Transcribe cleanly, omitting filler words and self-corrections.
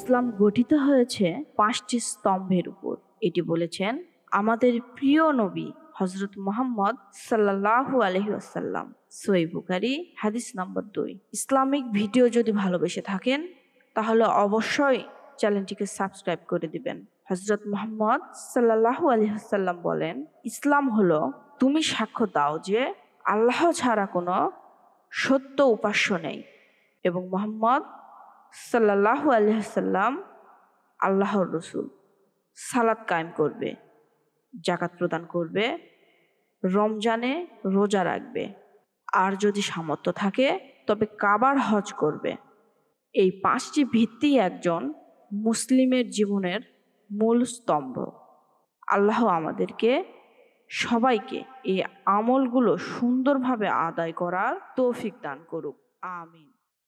ইসলাম গঠিত হয়েছে 5টি স্তম্ভের উপর। এটি বলেছেন আমাদের প্রিয় নবী হযরত মুহাম্মদ সাল্লাল্লাহু আলাইহি ওয়াসাল্লাম। সহিহ বুখারী হাদিস নম্বর 2। ইসলামিক ভিডিও যদি ভালোবেসে থাকেন তাহলে অবশ্যই চ্যানেলটিকে সাবস্ক্রাইব করে দিবেন। হযরত মুহাম্মদ সাল্লাল্লাহু আলাইহি ওয়াসাল্লাম বলেন, ইসলাম হলো তুমি সাক্ষ্য দাও যে আল্লাহ ছাড়া কোনো সত্য উপাস্য নেই এবং মুহাম্মদ সাল্লাল্লাহু আলাইহি ওয়াসাল্লাম আল্লাহর রাসূল। সালাত কায়েম করবে, যাকাত প্রদান করবে, রমজানে রোজা রাখবে, আর যদি সামর্থ্য থাকে তবে কাবার হজ করবে। এই 5টি ভিত্তি একজন মুসলিমের জীবনের মূল স্তম্ভ। আল্লাহ আমাদেরকে সবাইকে এই আমলগুলো সুন্দরভাবে আদায় করার তৌফিক দান করুক। আমিন।